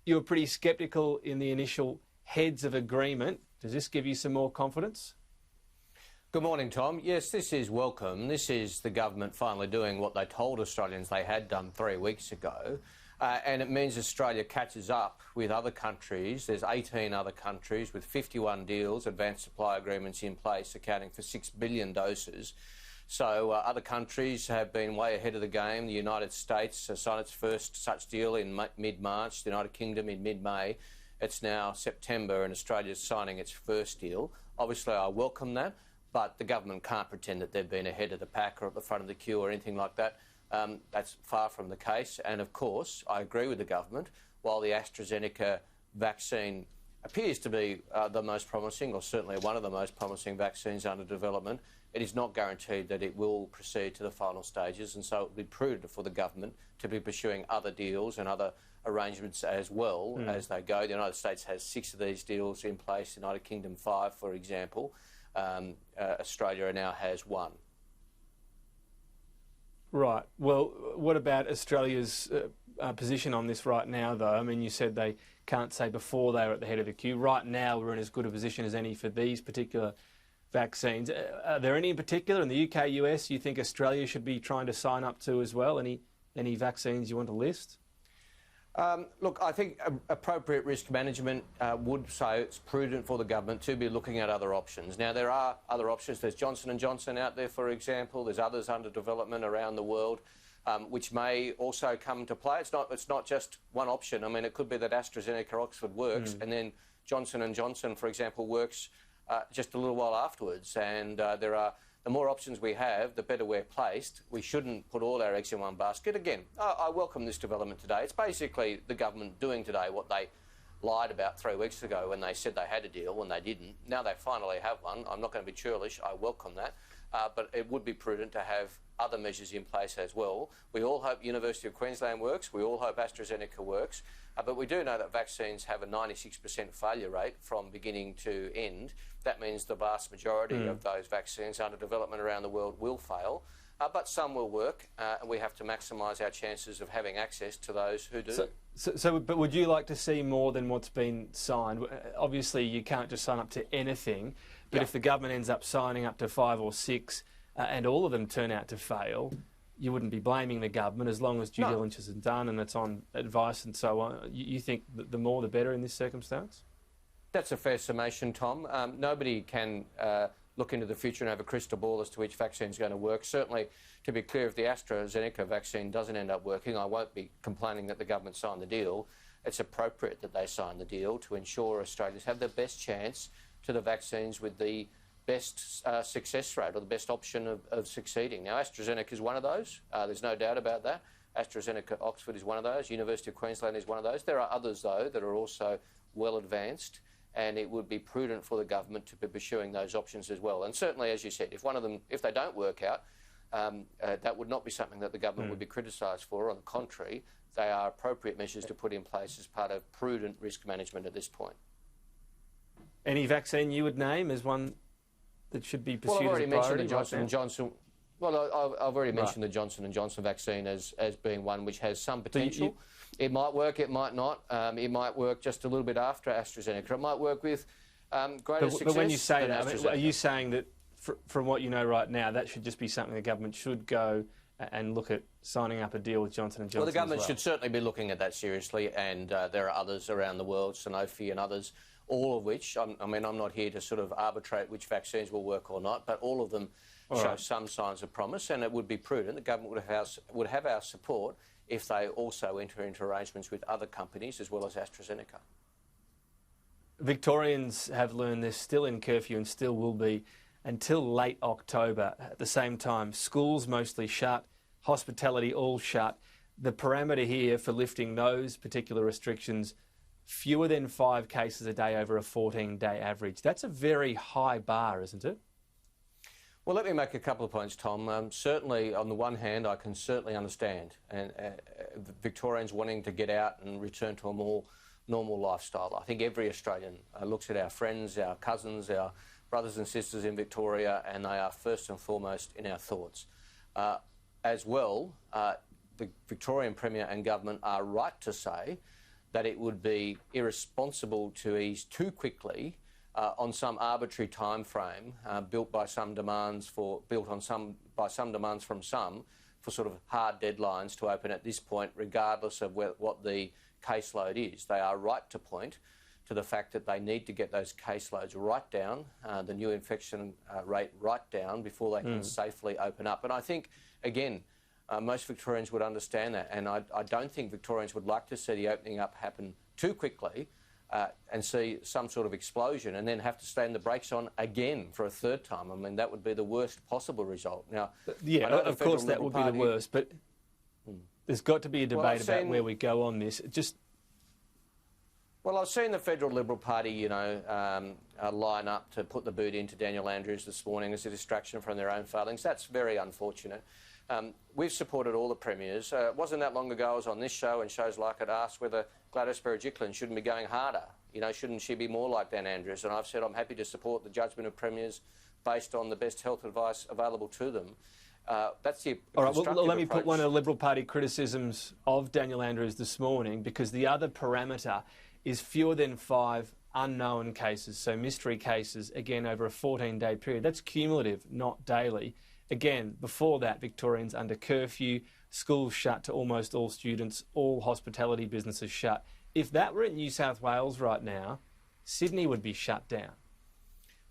you were pretty sceptical in the initial heads of agreement. Does this give you some more confidence? Good morning, Tom. Yes, this is welcome. This is the government finally doing what they told Australians they had done 3 weeks ago. And it means Australia catches up with other countries. There's 18 other countries with 51 deals, advanced supply agreements in place, accounting for 6 billion doses. So other countries have been way ahead of the game. The United States signed its first such deal in mid-March, the United Kingdom in mid-May. It's now September and Australia's signing its first deal. Obviously, I welcome that, but the government can't pretend that they've been ahead of the pack or at the front of the queue or anything like that. That's far from the case. And of course, I agree with the government. While the AstraZeneca vaccine appears to be the most promising, or certainly one of the most promising vaccines under development, it is not guaranteed that it will proceed to the final stages. And so it would be prudent for the government to be pursuing other deals and other arrangements as well as they go. The United States has 6 of these deals in place, the United Kingdom 5, for example. Australia now has 1. Right. Well, what about Australia's position on this right now, though? I mean, you said they can't say before they were at the head of the queue. Right now, we're in as good a position as any for these particular vaccines. Are there any in particular in the UK, US, you think Australia should be trying to sign up to as well? Any vaccines you want to list? Look, I think appropriate risk management would say it's prudent for the government to be looking at other options. Now, there are other options. There's Johnson & Johnson out there, for example. There's others under development around the world, which may also come into play. It's not just one option. I mean, it could be that AstraZeneca Oxford works and then Johnson & Johnson, for example, works just a little while afterwards. And the more options we have, the better we're placed. We shouldn't put all our eggs in one basket. Again, I welcome this development today. It's basically the government doing today what they lied about 3 weeks ago when they said they had a deal when they didn't. Now they finally have one. I'm not going to be churlish. I welcome that. But it would be prudent to have other measures in place as well. We all hope University of Queensland works. We all hope AstraZeneca works. But we do know that vaccines have a 96% failure rate from beginning to end. That means the vast majority of those vaccines under development around the world will fail. But some will work, and we have to maximise our chances of having access to those who do. But would you like to see more than what's been signed? Obviously, you can't just sign up to anything, but if the government ends up signing up to 5 or 6 and all of them turn out to fail, you wouldn't be blaming the government as long as due diligence is done and it's on advice and so on. You think that the more the better in this circumstance? That's a fair summation, Tom. Nobody can look into the future and have a crystal ball as to which vaccine is going to work. Certainly, to be clear, if the AstraZeneca vaccine doesn't end up working, I won't be complaining that the government signed the deal. It's appropriate that they sign the deal to ensure Australians have the best chance to the vaccines with the best success rate or the best option of succeeding. Now, AstraZeneca is one of those. There's no doubt about that. AstraZeneca Oxford is one of those. University of Queensland is one of those. There are others, though, that are also well advanced, and it would be prudent for the government to be pursuing those options as well. And certainly, as you said, if one of them, if they don't work out, that would not be something that the government would be criticised for. On the contrary, they are appropriate measures to put in place as part of prudent risk management at this point. Any vaccine you would name as one that should be pursued? Well, I've already mentioned the Johnson & Johnson. Well, I've already mentioned the Johnson & Johnson vaccine as being one which has some potential. It might work, it might not. It might work just a little bit after AstraZeneca. It might work with greater success. But when you say that, are you saying that from what you know right now, that should just be something the government should go and look at signing up a deal with Johnson & Johnson? Well, the government should certainly be looking at that seriously, and there are others around the world, Sanofi and others, all of which, I mean, I'm not here to sort of arbitrate which vaccines will work or not, but all of them show some signs of promise, and it would be prudent. The government would have our support if they also enter into arrangements with other companies as well as AstraZeneca. Victorians have learned they're still in curfew and still will be until late October. At the same time, schools mostly shut, hospitality all shut. The parameter here for lifting those particular restrictions, fewer than 5 cases a day over a 14-day average. That's a very high bar, isn't it? Well, let me make a couple of points, Tom. Certainly, on the one hand, I can certainly understand Victorians wanting to get out and return to a more normal lifestyle. I think every Australian looks at our friends, our cousins, our brothers and sisters in Victoria, and they are first and foremost in our thoughts. As well, the Victorian Premier and Government are right to say that it would be irresponsible to ease too quickly on some arbitrary time frame built by some demands from some for sort of hard deadlines to open at this point, regardless of what the caseload is. They are right to point to the fact that they need to get those caseloads right down, the new infection rate right down before they can safely open up. And I think, again, most Victorians would understand that, and I don't think Victorians would like to see the opening up happen too quickly and see some sort of explosion and then have to slam the brakes on again for a third time. I mean, that would be the worst possible result. Now, yeah, of course that would be the worst, but there's got to be a debate about where we go on this. Well, I've seen the Federal Liberal Party, line up to put the boot into Daniel Andrews this morning as a distraction from their own failings. That's very unfortunate. We've supported all the premiers. It wasn't that long ago I was on this show and shows like it asked whether Gladys Berejiklian shouldn't be going harder. Shouldn't she be more like Dan Andrews? And I've said I'm happy to support the judgment of premiers based on the best health advice available to them. That's the all right, well, let me put one of the Liberal Party criticisms of Daniel Andrews this morning, because the other parameter is fewer than 5 unknown cases, so mystery cases, again, over a 14-day period. That's cumulative, not daily. Again, before that, Victorians under curfew, schools shut to almost all students, all hospitality businesses shut. If that were in New South Wales right now, Sydney would be shut down.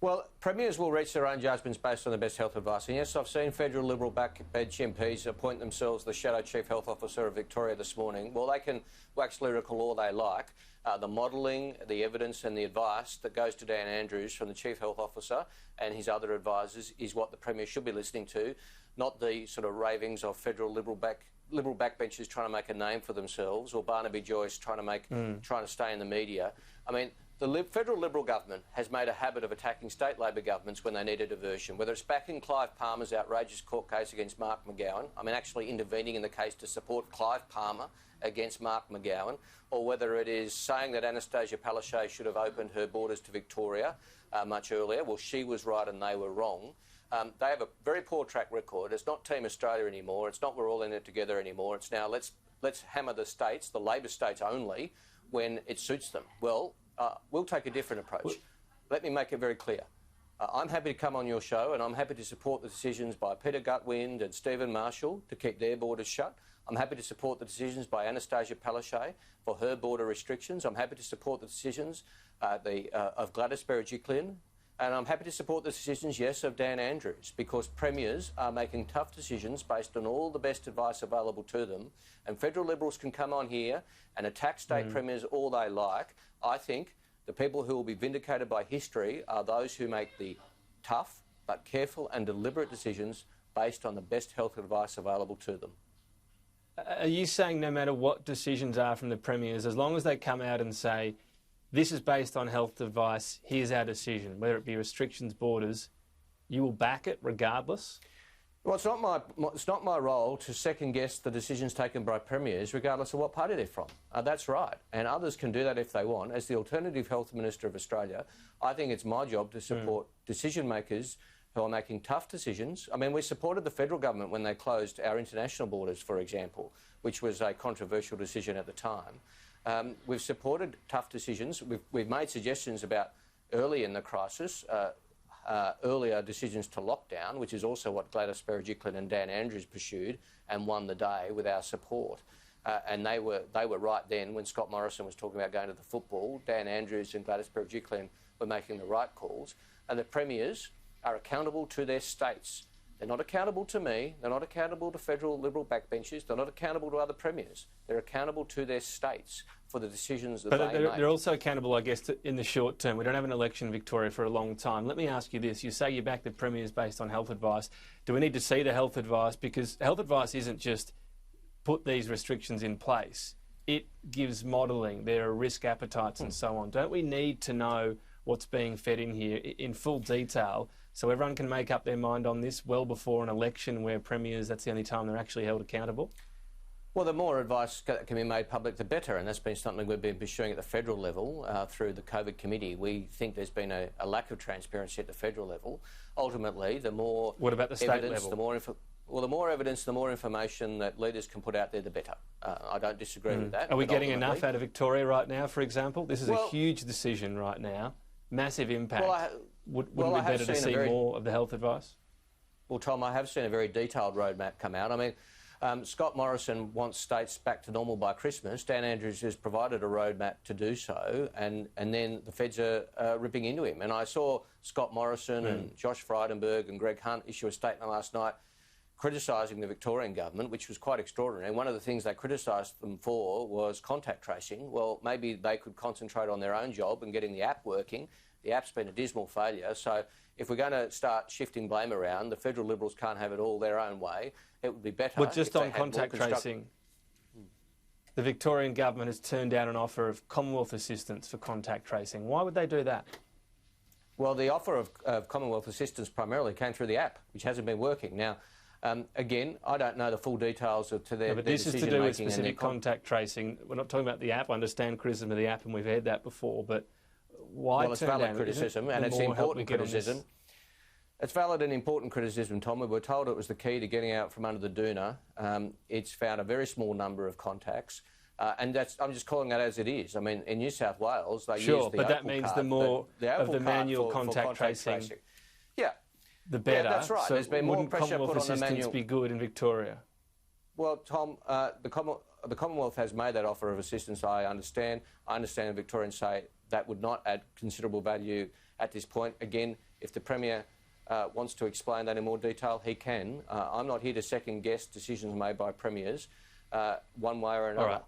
Well, premiers will reach their own judgments based on the best health advice. And yes, I've seen federal Liberal backbench MPs appoint themselves the Shadow Chief Health Officer of Victoria this morning. Well, they can wax lyrical all they like. The modelling, the evidence and the advice that goes to Dan Andrews from the Chief Health Officer and his other advisors is what the Premier should be listening to, not the sort of ravings of federal Liberal backbenchers trying to make a name for themselves, or Barnaby Joyce trying to stay in the media. I mean, the federal Liberal government has made a habit of attacking state Labor governments when they need a diversion, whether it's backing Clive Palmer's outrageous court case against Mark McGowan, actually intervening in the case to support Clive Palmer against Mark McGowan, or whether it is saying that Anastasia Palaszczuk should have opened her borders to Victoria much earlier. Well, she was right and they were wrong. They have a very poor track record. It's not Team Australia anymore. It's not we're all in it together anymore. It's now let's hammer the states, the Labor states only, when it suits them. Well, we'll take a different approach. Let me make it very clear. I'm happy to come on your show and I'm happy to support the decisions by Peter Gutwind and Stephen Marshall to keep their borders shut. I'm happy to support the decisions by Anastasia Palaszczuk for her border restrictions. I'm happy to support the decisions of Gladys Berejiklian. And I'm happy to support the decisions, yes, of Dan Andrews, because premiers are making tough decisions based on all the best advice available to them. And federal Liberals can come on here and attack state premiers all they like. I think the people who will be vindicated by history are those who make the tough but careful and deliberate decisions based on the best health advice available to them. Are you saying no matter what decisions are from the premiers, as long as they come out and say, this is based on health advice, here's our decision, whether it be restrictions, borders, you will back it regardless? Well, it's not my role to second-guess the decisions taken by premiers, regardless of what party they're from. That's right, and others can do that if they want. As the alternative Health Minister of Australia, I think it's my job to support decision-makers who are making tough decisions. We supported the federal government when they closed our international borders, for example, which was a controversial decision at the time. We've supported tough decisions. We've made suggestions about early in the crisis, earlier decisions to lockdown, which is also what Gladys Berejiklian and Dan Andrews pursued and won the day with our support. And they were right then when Scott Morrison was talking about going to the football. Dan Andrews and Gladys Berejiklian were making the right calls. And the premiers are accountable to their states. They're not accountable to me. They're not accountable to federal Liberal backbenchers. They're not accountable to other premiers. They're accountable to their states for the decisions that they make. They're also accountable, I guess, in the short term. We don't have an election in Victoria for a long time. Let me ask you this. You say you back the premiers based on health advice. Do we need to see the health advice? Because health advice isn't just put these restrictions in place. It gives modelling. There are risk appetites and so on. Don't we need to know what's being fed in here in full detail so everyone can make up their mind on this well before an election where premiers, that's the only time they're actually held accountable? Well, the more advice that can be made public, the better, and that's been something we've been pursuing at the federal level through the COVID committee. We think there's been a lack of transparency at the federal level. Ultimately, the more what about the state evidence, level? the more Well, the more evidence, the more information that leaders can put out there, the better. I don't disagree with that. Are we getting enough out of Victoria right now, for example? This is a huge decision right now, massive impact. Wouldn't it be better to see more of the health advice? Well, Tom, I have seen a very detailed roadmap come out. I mean, Scott Morrison wants states back to normal by Christmas. Dan Andrews has provided a roadmap to do so, and then the feds are ripping into him. And I saw Scott Morrison and Josh Frydenberg and Greg Hunt issue a statement last night criticising the Victorian government, which was quite extraordinary. And one of the things they criticised them for was contact tracing. Well, maybe they could concentrate on their own job and getting the app working. The app's been a dismal failure. So if we're going to start shifting blame around, the federal Liberals can't have it all their own way. It would be better. But just on contact tracing, the Victorian government has turned down an offer of Commonwealth assistance for contact tracing. Why would they do that? Well, the offer of Commonwealth assistance primarily came through the app, which hasn't been working. Now, again, I don't know the full details of their but this is to do with specific contact tracing. We're not talking about the app. I understand criticism of the app, and we've heard that before, but why? Well, it's valid criticism, and it's important criticism. It's valid and important criticism, Tom. We were told it was the key to getting out from under the doona. It's found a very small number of contacts, and I'm just calling that as it is. I mean, in New South Wales, they use the but that means the more of the manual contact tracing. Yeah. The better. Yeah, that's right. So there's been more pressure put on the manual. Be good in Victoria? Well, Tom, the Commonwealth has made that offer of assistance. I understand. I understand the Victorians say that would not add considerable value at this point. Again, if the Premier wants to explain that in more detail, he can. I'm not here to second-guess decisions made by premiers one way or another. All right.